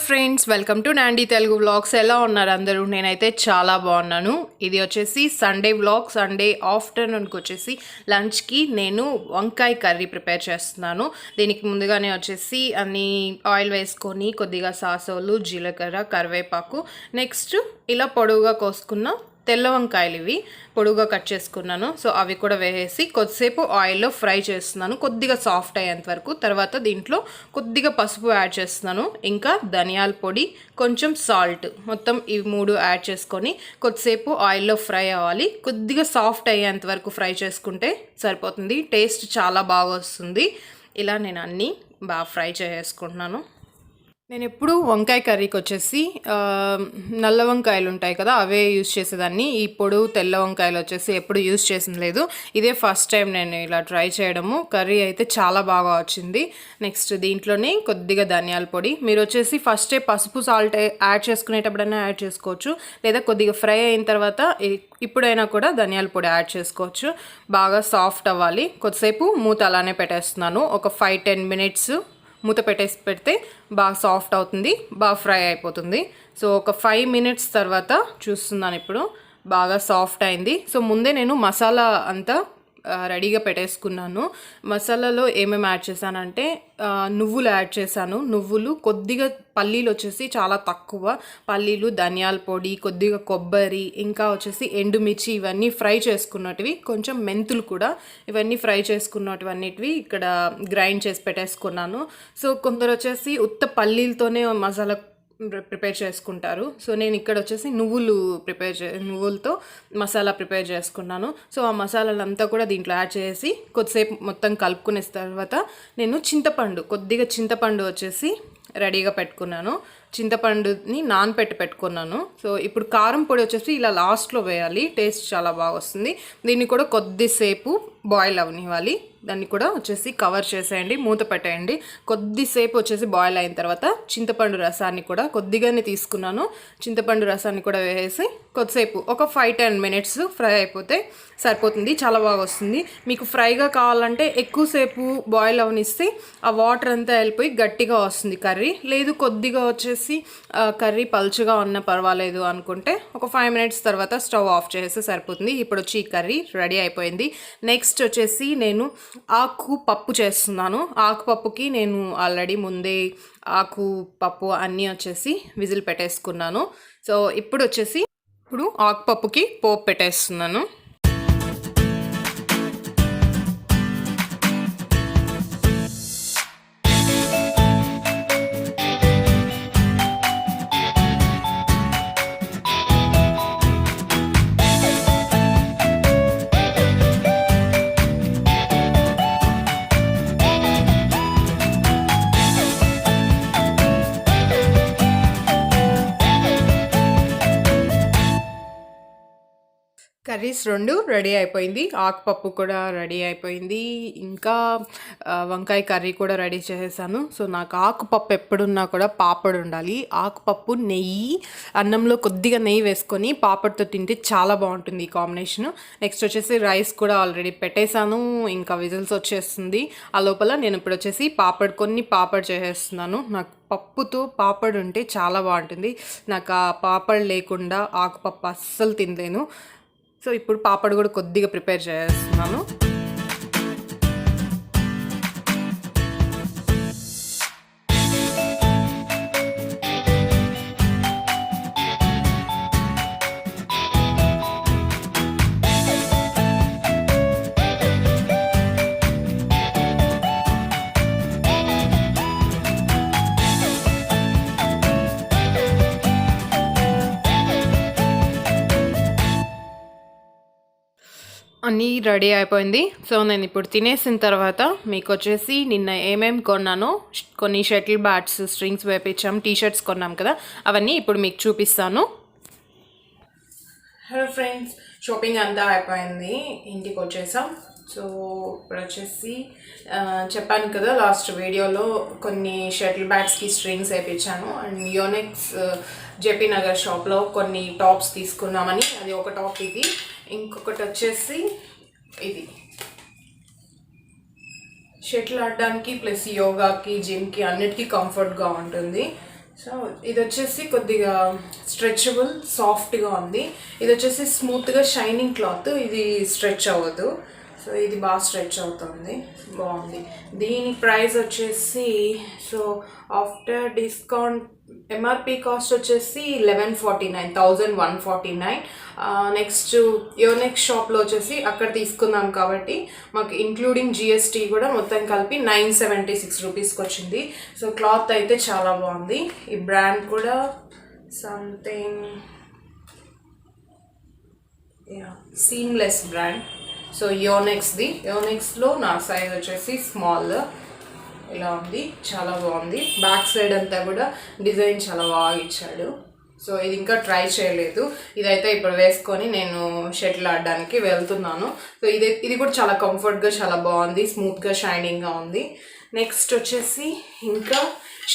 Friends, welcome to Nandi Telugu vlogs. ఎలా ఉన్నారు అందరూ? నేనైతే చాలా బాగున్నాను. ఇది వచ్చేసి సండే వ్లాగ్. సండే ఆఫ్టర్నూన్కి వచ్చేసి లంచ్కి నేను వంకాయ కర్రీ ప్రిపేర్ చేస్తున్నాను. దీనికి ముందుగానే వచ్చేసి అన్ని ఆయిల్ వేసుకొని కొద్దిగా సాసోలు, జీలకర్ర, కరివేపాకు, నెక్స్ట్ ఇలా పొడవుగా కోసుకున్న తెల్ల వంకాయలు ఇవి పొడుగా కట్ చేసుకున్నాను. సో అవి కూడా వేసేసి కొద్దిసేపు ఆయిల్లో ఫ్రై చేస్తున్నాను, కొద్దిగా సాఫ్ట్ అయ్యేంత వరకు. తర్వాత దీంట్లో కొద్దిగా పసుపు యాడ్ చేస్తున్నాను, ఇంకా ధనియాల పొడి, కొంచెం సాల్ట్, మొత్తం ఇవి 3 యాడ్ చేసుకొని కొద్దిసేపు ఆయిల్లో ఫ్రై అవ్వాలి. కొద్దిగా సాఫ్ట్ అయ్యేంత వరకు ఫ్రై చేసుకుంటే సరిపోతుంది. టేస్ట్ చాలా బాగా వస్తుంది. ఇలా నేను అన్నీ బాగా ఫ్రై చేసుకుంటున్నాను. నేను ఎప్పుడు వంకాయ కర్రీకి వచ్చేసి నల్ల వంకాయలు ఉంటాయి కదా, అవే యూజ్ చేసేదాన్ని. ఇప్పుడు తెల్ల వంకాయలు వచ్చేసి ఎప్పుడు యూజ్ చేసింది లేదు. ఇదే ఫస్ట్ టైం నేను ఇలా ట్రై చేయడము. కర్రీ అయితే చాలా బాగా వచ్చింది. నెక్స్ట్ దీంట్లోనే కొద్దిగా ధనియాల పొడి. మీరు వచ్చేసి ఫస్టే పసుపు, సాల్ట్ యాడ్ చేసుకునేటప్పుడైనా యాడ్ చేసుకోవచ్చు, లేదా కొద్దిగా ఫ్రై అయిన తర్వాత ఇప్పుడైనా కూడా ధనియాల పొడి యాడ్ చేసుకోవచ్చు. బాగా సాఫ్ట్ అవ్వాలి. కొద్దిసేపు మూత అలానే పెట్టేస్తున్నాను. ఒక 5-10 మినిట్స్ మూత పెడితే బాగా సాఫ్ట్ అవుతుంది, బాగా ఫ్రై అయిపోతుంది. సో ఒక 5 మినిట్స్ తర్వాత చూస్తున్నాను, ఇప్పుడు బాగా సాఫ్ట్ అయింది. సో ముందే నేను మసాలా అంతా రెడీగా పెట్టేసుకున్నాను. మసాలాలో ఏమేమి యాడ్ చేశానంటే నువ్వులు యాడ్ చేశాను. నువ్వులు, కొద్దిగా పల్లీలు వచ్చేసి చాలా తక్కువ పల్లీలు, ధనియాల పొడి, కొద్దిగా కొబ్బరి, ఇంకా వచ్చేసి ఎండుమిర్చి, ఇవన్నీ ఫ్రై చేసుకున్నటివి, కొంచెం మెంతులు కూడా, ఇవన్నీ ఫ్రై చేసుకున్నటివన్నిటివి ఇక్కడ గ్రైండ్ చేసి పెట్టేసుకున్నాను. సో కొందరు వచ్చేసి ఉత్త పల్లీలతోనే మసాలా ప్రిపేర్ చేసుకుంటారు. సో నేను ఇక్కడ వచ్చేసి నువ్వులతో మసాలా ప్రిపేర్ చేసుకున్నాను. సో ఆ మసాలాలంతా కూడా దీంట్లో యాడ్ చేసి కొద్దిసేపు మొత్తం కలుపుకునే తర్వాత నేను కొద్దిగా చింతపండు వచ్చేసి రెడీగా పెట్టుకున్నాను. చింతపండుని పెట్టుకున్నాను. సో ఇప్పుడు కారం పొడి వచ్చేసి ఇలా లాస్ట్లో వేయాలి, టేస్ట్ చాలా బాగా వస్తుంది. దీన్ని కూడా కొద్దిసేపు బాయిల్ అవనివ్వాలి. దాన్ని కూడా వచ్చేసి కవర్ చేసేయండి, మూత పెట్టేయండి. కొద్దిసేపు వచ్చేసి బాయిల్ అయిన తర్వాత చింతపండు రసాన్ని కూడా కొద్దిగానే తీసుకున్నాను. చింతపండు రసాన్ని కూడా వేసి కొద్దిసేపు ఒక 5-10 మినిట్స్ ఫ్రై అయిపోతే సరిపోతుంది. చాలా బాగా వస్తుంది. మీకు ఫ్రైగా కావాలంటే ఎక్కువసేపు బాయిల్ అవనిస్తే ఆ వాటర్ అంతా వెళ్ళిపోయి గట్టిగా వస్తుంది కర్రీ. లేదు కొద్దిగా వచ్చేసి కర్రీ పలుచగా ఉన్న పర్వాలేదు అనుకుంటే ఒక 5 మినిట్స్ తర్వాత స్టవ్ ఆఫ్ చేస్తే సరిపోతుంది. ఇప్పుడు వచ్చి ఈ కర్రీ రెడీ అయిపోయింది. నెక్స్ట్ వచ్చేసి నేను ఆకు పప్పు చేస్తున్నాను. ఆకుపప్పుకి నేను ఆల్రెడీ ముందే ఆకు పప్పు అన్నీ వచ్చేసి విజిల్ పెట్టేసుకున్నాను. సో ఇప్పుడు ఆకుపప్పుకి పోపు పెట్టేస్తున్నాను. కర్రీస్ 2 రెడీ అయిపోయింది. ఆకుపప్పు కూడా రెడీ అయిపోయింది. ఇంకా వంకాయ కర్రీ కూడా రెడీ చేసేసాను. సో నాకు ఆకుపప్పు ఎప్పుడున్నా కూడా పాపడ్ ఉండాలి. ఆకుపప్పు, నెయ్యి, అన్నంలో కొద్దిగా నెయ్యి వేసుకొని పాపడ్తో తింటే చాలా బాగుంటుంది ఈ కాంబినేషను. నెక్స్ట్ వచ్చేసి రైస్ కూడా ఆల్రెడీ పెట్టేశాను, ఇంకా విజిల్స్ వచ్చేస్తుంది. ఆ లోపల నేను ఇప్పుడు వచ్చేసి కొన్ని పాపడ్ చేసేస్తున్నాను. నాకు పప్పుతో పాపడ్ ఉంటే చాలా బాగుంటుంది. నాకు ఆ పాపడ్ లేకుండా ఆకుపప్పు అస్సలు తినలేను. సో ఇప్పుడు పాపడ్ కూడా కొద్దిగా ప్రిపేర్ చేస్తున్నాను. అన్నీ రెడీ అయిపోయింది. సో నేను ఇప్పుడు తినేసిన తర్వాత మీకు వచ్చేసి నిన్న ఏమేమి కొన్నానో, కొన్ని షటిల్ బ్యాట్స్, స్ట్రింగ్స్ వేపించాం, టీషర్ట్స్ కొన్నాం కదా, అవన్నీ ఇప్పుడు మీకు చూపిస్తాను. హలో ఫ్రెండ్స్, షాపింగ్ అంతా అయిపోయింది, ఇంటికి వచ్చేసాం. సో ఇప్పుడు వచ్చేసి చెప్పాను కదా లాస్ట్ వీడియోలో కొన్ని షటిల్ బ్యాట్స్కి స్ట్రింగ్స్ వేయించాను అండ్ యోనెక్స్ జేపీ నగర్ షాప్లో కొన్ని టాప్స్ తీసుకున్నామని, అది ఒక టాప్. ఇది ఇంకొకటి వచ్చేసి ఇది షటిల్ ఆడడానికి ప్లస్ యోగాకి జిమ్కి అన్నిటికీ కంఫర్ట్గా ఉంటుంది. సో ఇది వచ్చేసి కొద్దిగా స్ట్రెచబుల్ సాఫ్ట్గా ఉంది. ఇది వచ్చేసి స్మూత్గా షైనింగ్ క్లాత్, ఇది స్ట్రెచ్ అవ్వదు. సో ఇది బాగా స్ట్రెచ్ అవుతుంది, బాగుంది. దీని ప్రైస్ వచ్చేసి so after discount MRP cost వచ్చేసి 1149. నెక్స్ట్ యోనెక్స్ షాప్లో వచ్చేసి అక్కడ తీసుకున్నాం కాబట్టి మాకు ఇంక్లూడింగ్ జిఎస్టీ కూడా మొత్తం కలిపి 976 రూపీస్కి వచ్చింది. సో క్లాత్ అయితే చాలా బాగుంది. ఈ బ్రాండ్ కూడా సంథింగ్ సీమ్లెస్ బ్రాండ్. సో యోనెక్స్లో నా సైజ్ వచ్చేసి స్మాల్ ఇలా ఉంది, చాలా బాగుంది. బ్యాక్ సైడ్ అంతా కూడా డిజైన్ చాలా బాగా ఇచ్చాడు. సో ఇది ఇంకా ట్రై చేయలేదు, ఇదైతే ఇప్పుడు వేసుకొని నేను షటిల్ ఆడడానికి వెళ్తున్నాను. సో ఇది కూడా చాలా కంఫర్ట్గా చాలా బాగుంది, స్మూత్గా షైనింగ్గా ఉంది. నెక్స్ట్ వచ్చేసి ఇంకా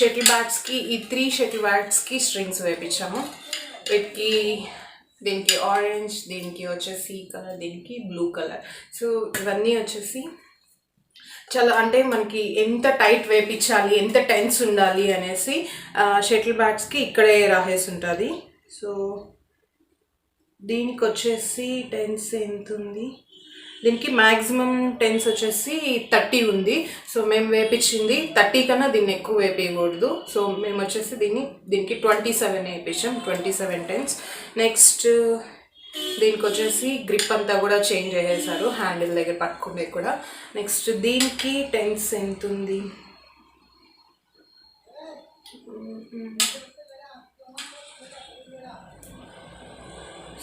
షటిల్ బ్యాట్స్కి ఈ 3 షటిల్ బ్యాట్స్కి స్ట్రింగ్స్ వేయించాము. వీటికి దీనికి ఆరెంజ్, దీనికి వచ్చేసి కలర్, దీనికి బ్లూ కలర్. సో ఇవన్నీ వచ్చేసి చాలా అంటే మనకి ఎంత టైట్ వేయించాలి, ఎంత టెన్స్ ఉండాలి అనేసి షటిల్ బ్యాట్స్కి ఇక్కడే రాసేసి ఉంటుంది. సో దీనికి వచ్చేసి టెన్స్ ఎంత ఉంది, దీనికి మ్యాక్సిమం టెన్స్ వచ్చేసి 30 ఉంది. సో మేము వేయించింది 30 కన్నా దీన్ని ఎక్కువ వేపించకూడదు. సో మేము వచ్చేసి దీనికి 27 వేయించాం, 27 టెన్స్. నెక్స్ట్ దీనికి వచ్చేసి గ్రిప్ అంతా కూడా చేంజ్ చేసేసారు, హ్యాండిల్ దగ్గర పట్టుకునే కూడా. నెక్స్ట్ దీనికి టెన్స్ ఎంత ఉంది,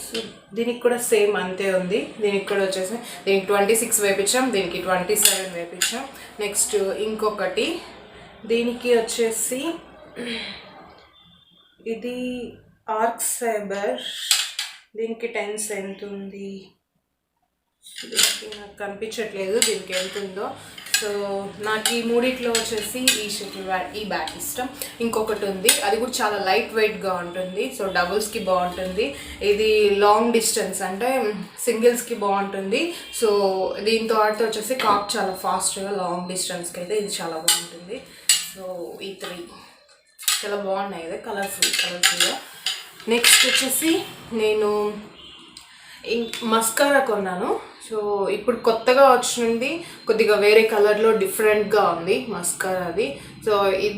సో దీనికి కూడా సేమ్ అంతే ఉంది. దీనికి కూడా వచ్చేసి దీనికి 26 వేయించాం, దీనికి 27 వేయించాం. నెక్స్ట్ ఇంకొకటి దీనికి వచ్చేసి ఇది ఆర్క్ సైబర్, దీనికి టెన్స్ ఎంత ఉంది, దీనికి నాకు కనిపించట్లేదు దీనికి ఎంత ఉందో. సో నాకు ఈ మూడిట్లో వచ్చేసి ఈ బ్యాట్ ఇష్టం. ఇంకొకటి ఉంది, అది కూడా చాలా లైట్ వెయిట్గా ఉంటుంది. సో డబుల్స్కి బాగుంటుంది, ఇది లాంగ్ డిస్టెన్స్ అంటే సింగిల్స్కి బాగుంటుంది. సో దీంతో ఆడితే వచ్చేసి కాక్ చాలా ఫాస్ట్గా లాంగ్ డిస్టెన్స్కి అయితే ఇది చాలా బాగుంటుంది. సో ఈ 3 చాలా బాగున్నాయి కదా, కలర్ఫుల్గా. నెక్స్ట్ వచ్చేసి నేను మస్కారా కొన్నాను. సో ఇప్పుడు కొత్తగా వచ్చింది, కొద్దిగా వేరే కలర్లో డిఫరెంట్గా ఉంది మస్కారాది. సో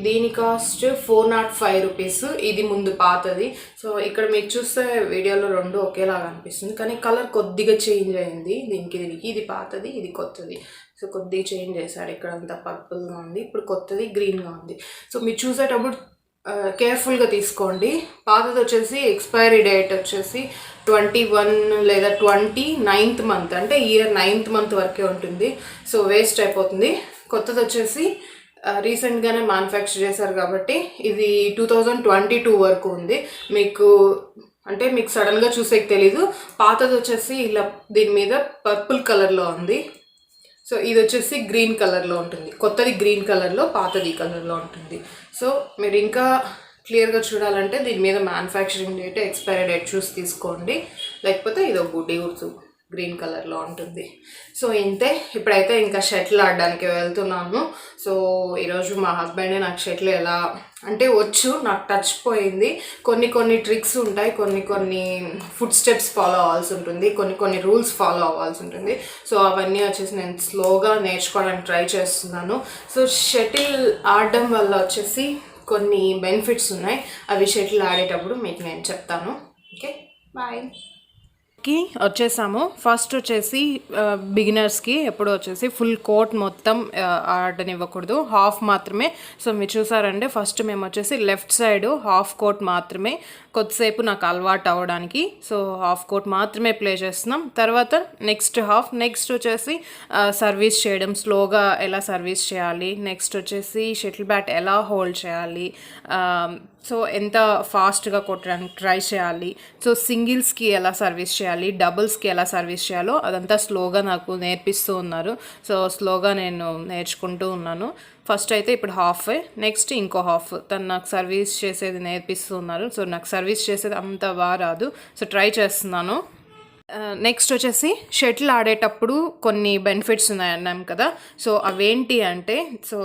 దీని కాస్ట్ 405 రూపీస్, ఇది ముందు పాతది. సో ఇక్కడ మీరు చూస్తే వీడియోలో 2 ఒకేలాగా అనిపిస్తుంది, కానీ కలర్ కొద్దిగా చేంజ్ అయింది. దీనికి ఇది పాతది, ఇది కొత్తది. సో కొద్దిగా చేంజ్ చేశాడు, ఇక్కడ అంతా పర్పుల్గా ఉంది, ఇప్పుడు కొత్తది గ్రీన్గా ఉంది. సో మీరు చూసేటప్పుడు కేర్ఫుల్గా తీసుకోండి. పాతది వచ్చేసి ఎక్స్పైరీ డేట్ వచ్చేసి 21 లేదా 29th మంత్, అంటే ఇయర్ 9th మంత్ వరకే ఉంటుంది. సో వేస్ట్ అయిపోతుంది. కొత్తది వచ్చేసి రీసెంట్గానే మ్యానుఫ్యాక్చర్ చేశారు కాబట్టి ఇది 2022 వరకు ఉంది. మీకు సడన్గా చూసేకి తెలీదు. పాతది వచ్చేసి ఇలా దీని మీద పర్పుల్ కలర్లో ఉంది. సో ఇది వచ్చేసి గ్రీన్ కలర్లో ఉంటుంది, కొత్తది గ్రీన్ కలర్లో, పాతది కలర్లో ఉంటుంది. సో మీరు ఇంకా క్లియర్గా చూడాలంటే దీని మీద మ్యానుఫ్యాక్చరింగ్ డేట్, ఎక్స్పైరీ డేట్ చూసి తీసుకోండి, లేకపోతే ఇది ఒక గుడ్డి గుర్తు గ్రీన్ కలర్లో ఉంటుంది. సో ఇంతే. ఇప్పుడైతే ఇంకా షటిల్ ఆడడానికి వెళ్తున్నాను. సో ఈరోజు మా హస్బెండే నాకు షటిల్ ఎలా అంటే వచ్చు, నాకు టచ్ పోయింది. కొన్ని ట్రిక్స్ ఉంటాయి, కొన్ని ఫుడ్ స్టెప్స్ ఫాలో అవ్వాల్సి ఉంటుంది, కొన్ని రూల్స్ ఫాలో అవ్వాల్సి ఉంటుంది. సో అవన్నీ వచ్చేసి నేను స్లోగా నేర్చుకోవడానికి ట్రై చేస్తున్నాను. సో షటిల్ ఆడడం వల్ల వచ్చేసి కొన్ని బెనిఫిట్స్ ఉన్నాయి, అవి షటిల్ ఆడేటప్పుడు మీకు నేను చెప్తాను. Okay, bye. కి వచ్చేసాము. ఫస్ట్ వచ్చేసి బిగినర్స్కి ఎప్పుడు వచ్చేసి ఫుల్ కోట్ మొత్తం ఆడనివ్వకూడదు, హాఫ్ మాత్రమే. సో మీరు చూసారంటే ఫస్ట్ మేము వచ్చేసి లెఫ్ట్ సైడ్ హాఫ్ కోట్ మాత్రమే, కొద్దిసేపు నాకు అలవాటు అవ్వడానికి. సో హాఫ్ కోట్ మాత్రమే ప్లే చేస్తున్నాం. తర్వాత నెక్స్ట్ వచ్చేసి సర్వీస్ చేయడం, స్లోగా ఎలా సర్వీస్ చేయాలి, నెక్స్ట్ వచ్చేసి షటిల్ బ్యాట్ ఎలా హోల్డ్ చేయాలి, సో ఎంత ఫాస్ట్గా కొట్టడానికి ట్రై చేయాలి, సో సింగిల్స్కి ఎలా సర్వీస్ చేయాలి చేయాలి, డబుల్స్కి ఎలా సర్వీస్ చేయాలో అదంతా స్లోగా నాకు నేర్పిస్తూ ఉన్నారు. సో స్లోగా నేను నేర్చుకుంటూ ఉన్నాను. ఫస్ట్ అయితే ఇప్పుడు హాఫ్, నెక్స్ట్ ఇంకో హాఫ్ తను నాకు సర్వీస్ చేసేది నేర్పిస్తూ ఉన్నారు. సో నాకు సర్వీస్ చేసేది అంత బాగా రాదు, సో ట్రై చేస్తున్నాను. నెక్స్ట్ వచ్చేసి షటిల్ ఆడేటప్పుడు కొన్ని బెనిఫిట్స్ ఉన్నాయన్నాం కదా. సో అవేంటి అంటే, సో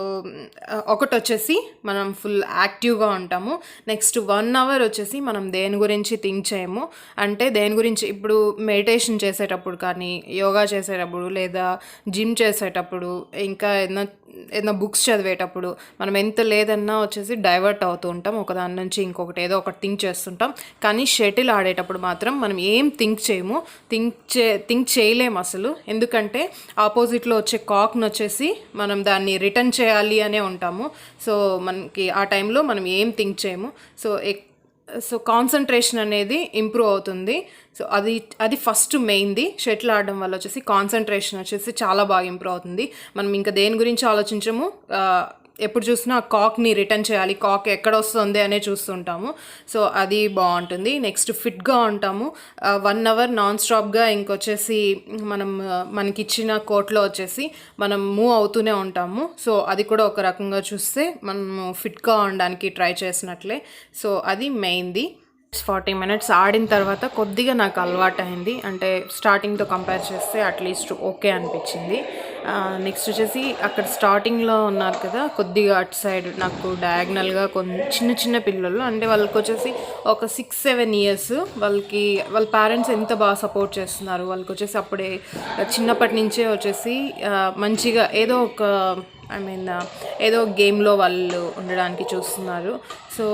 ఒకటి వచ్చేసి మనం ఫుల్ యాక్టివ్గా ఉంటాము. నెక్స్ట్ 1 hour వచ్చేసి మనం దేని గురించి థింక్ చేయము. అంటే దేని గురించి ఇప్పుడు మెడిటేషన్ చేసేటప్పుడు కానీ, యోగా చేసేటప్పుడు, లేదా జిమ్ చేసేటప్పుడు, ఇంకా ఏదైనా బుక్స్ చదివేటప్పుడు మనం ఎంత లేదన్నా వచ్చేసి డైవర్ట్ అవుతూ ఉంటాం, ఒకదాని నుంచి ఇంకొకటి ఏదో ఒకటి థింక్ చేస్తుంటాం. కానీ షటిల్ ఆడేటప్పుడు మాత్రం మనం ఏం థింక్ చేయము, థింక్ చేయలేము అసలు. ఎందుకంటే ఆపోజిట్లో వచ్చే కాక్ను వచ్చేసి మనం దాన్ని రిటర్న్ చేయాలి అనే ఉంటాము. సో మనకి ఆ టైంలో మనం ఏం థింక్ చేయము. సో కాన్సన్ట్రేషన్ అనేది ఇంప్రూవ్ అవుతుంది. సో అది ఫస్ట్ మెయిన్ది. షటిల్ ఆడడం వల్ల వచ్చేసి కాన్సన్ట్రేషన్ వచ్చేసి చాలా బాగా ఇంప్రూవ్ అవుతుంది. మనం ఇంకా దేని గురించి ఆలోచించము, ఎప్పుడు చూసినా కాక్ని రిటర్న్ చేయాలి, కాక్ ఎక్కడ వస్తుంది అనే చూస్తుంటాము. సో అది బాగుంటుంది. నెక్స్ట్ ఫిట్గా ఉంటాము. 1 hour నాన్ స్టాప్గా ఇంకొచ్చేసి మనకిచ్చిన కోర్ట్లో వచ్చేసి మనం మూవ్ అవుతూనే ఉంటాము. సో అది కూడా ఒక రకంగా చూస్తే మనము ఫిట్గా ఉండడానికి ట్రై చేసినట్లే. సో అది మెయిన్ది. 40 minutes ఆడిన తర్వాత కొద్దిగా నాకు అలవాటు అయింది. అంటే స్టార్టింగ్తో కంపేర్ చేస్తే అట్లీస్ట్ ఓకే అనిపించింది. నెక్స్ట్ వచ్చేసి అక్కడ స్టార్టింగ్లో ఉన్నారు కదా, కొద్దిగా అటు సైడ్ నాకు డయాగ్నల్గా చిన్న పిల్లలు, అంటే వాళ్ళకి వచ్చేసి ఒక 6-7 years, వాళ్ళ పేరెంట్స్ ఎంత బాగా సపోర్ట్ చేస్తున్నారు. వాళ్ళకి వచ్చేసి అప్పుడే చిన్నప్పటి నుంచే వచ్చేసి మంచిగా ఏదో గేమ్లో వాళ్ళు ఉండడానికి చూస్తున్నారు. సో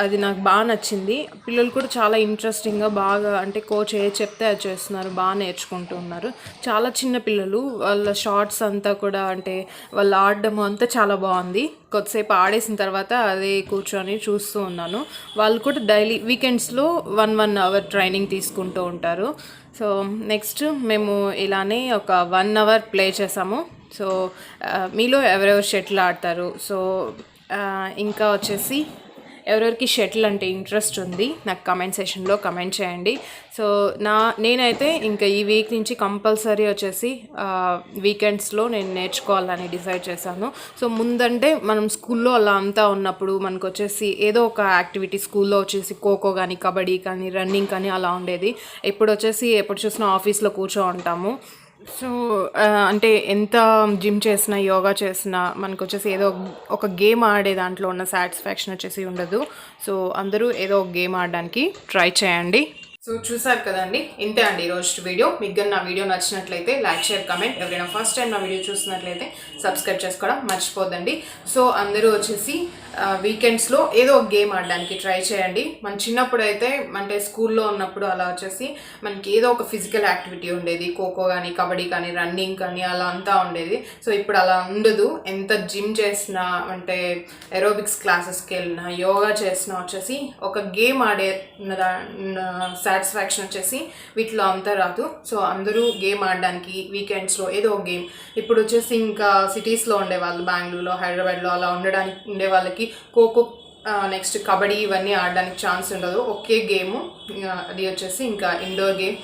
అది నాకు బాగా నచ్చింది. పిల్లలు కూడా చాలా ఇంట్రెస్టింగ్గా బాగా, అంటే కోచ్ చెప్తే అది చేస్తున్నారు, బాగా నేర్చుకుంటూ ఉన్నారు. చాలా చిన్న పిల్లలు, వాళ్ళ షార్ట్స్ అంతా కూడా, అంటే వాళ్ళు ఆడడం అంతా చాలా బాగుంది. కొద్దిసేపు ఆడేసిన తర్వాత అదే కూర్చొని చూస్తూ ఉన్నాను. వాళ్ళు కూడా డైలీ వీకెండ్స్లో 1 hour ట్రైనింగ్ తీసుకుంటూ ఉంటారు. సో నెక్స్ట్ మేము ఇలానే ఒక 1 hour ప్లే చేసాము. సో మీలో ఎవరెవరు షటిల్ ఆడతారు, సో ఇంకా వచ్చేసి ఎవరెవరికి షటిల్ అంటే ఇంట్రెస్ట్ ఉంది నాకు కమెంట్ సెషన్లో కమెంట్ చేయండి. సో నేనైతే ఇంకా ఈ వీక్ నుంచి కంపల్సరీ వచ్చేసి వీకెండ్స్లో నేను నేర్చుకోవాలని డిసైడ్ చేశాను. సో ముందంటే మనం స్కూల్లో అలా అంతా ఉన్నప్పుడు మనకు వచ్చేసి ఏదో ఒక యాక్టివిటీ స్కూల్లో వచ్చేసి ఖోఖో కానీ, కబడ్డీ కానీ, రన్నింగ్ కానీ అలా ఉండేది. ఎప్పుడు చూసినా ఆఫీస్లో కూర్చో ఉంటాము. సో అంటే ఎంత జిమ్ చేసినా, యోగా చేసినా మనకు వచ్చేసి ఏదో ఒక గేమ్ ఆడే దాంట్లో ఉన్న సాటిస్ఫాక్షన్ వచ్చేసి ఉండదు. సో అందరూ ఏదో ఒక గేమ్ ఆడడానికి ట్రై చేయండి. సో చూసారు కదండి, ఇంతే అండి ఈరోజు వీడియో. మీకు కానీ నా వీడియో నచ్చినట్లయితే లైక్, షేర్, కమెంట్. ఎవరైనా ఫస్ట్ టైం నా వీడియో చూస్తున్నట్లయితే సబ్స్క్రైబ్ చేసుకోవడం మర్చిపోద్దండి. సో అందరూ వచ్చేసి వీకెండ్స్లో ఏదో ఒక గేమ్ ఆడడానికి ట్రై చేయండి. మన చిన్నప్పుడు అయితే, అంటే స్కూల్లో ఉన్నప్పుడు అలా వచ్చేసి మనకి ఏదో ఒక ఫిజికల్ యాక్టివిటీ ఉండేది. ఖోఖో కానీ, కబడ్డీ కానీ, రన్నింగ్ కానీ అలా అంతా ఉండేది. సో ఇప్పుడు అలా ఉండదు. ఎంత జిమ్ చేసినా, అంటే ఏరోబిక్స్ క్లాసెస్కి వెళ్ళినా, యోగా చేసినా వచ్చేసి ఒక గేమ్ ఆడే సాటిస్ఫాక్షన్ వచ్చేసి వీటిలో అంతా రాదు. సో అందరూ గేమ్ ఆడడానికి వీకెండ్స్లో ఏదో ఒక గేమ్, ఇప్పుడు వచ్చేసి ఇంకా సిటీస్లో ఉండేవాళ్ళు, బెంగళూరులో, హైదరాబాద్లో అలా ఉండే వాళ్ళకి ఖోఖో, నెక్స్ట్ కబడ్డీ ఇవన్నీ ఆడడానికి ఛాన్స్ ఉండదు. ఒకే గేము, అది వచ్చేసి ఇంకా ఇండోర్ గేమ్.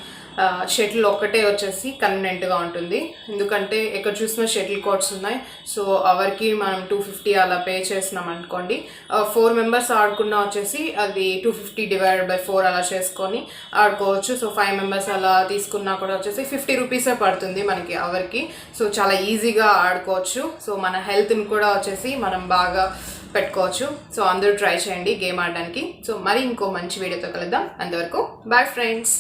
షటిల్ ఒక్కటే వచ్చేసి కన్వీనెంట్గా ఉంటుంది. ఎందుకంటే ఎక్కడ చూసినా షటిల్ కోర్ట్స్ ఉన్నాయి. సో అవర్కి మనం 250 అలా పే చేసినాం అనుకోండి, 4 members ఆడుకున్నా వచ్చేసి అది 250 divided by 4 అలా చేసుకొని ఆడుకోవచ్చు. సో 5 members అలా తీసుకున్నా కూడా వచ్చేసి 50 rupees పడుతుంది మనకి అవర్కి. సో చాలా ఈజీగా ఆడుకోవచ్చు. సో మన హెల్త్ని కూడా వచ్చేసి మనం బాగా పెట్టుకోవచ్చు. సో అందరూ ట్రై చేయండి గేమ్ ఆడడానికి. సో మరి ఇంకో మంచి వీడియోతో కలుద్దాం. అంతవరకు బాయ్ ఫ్రెండ్స్.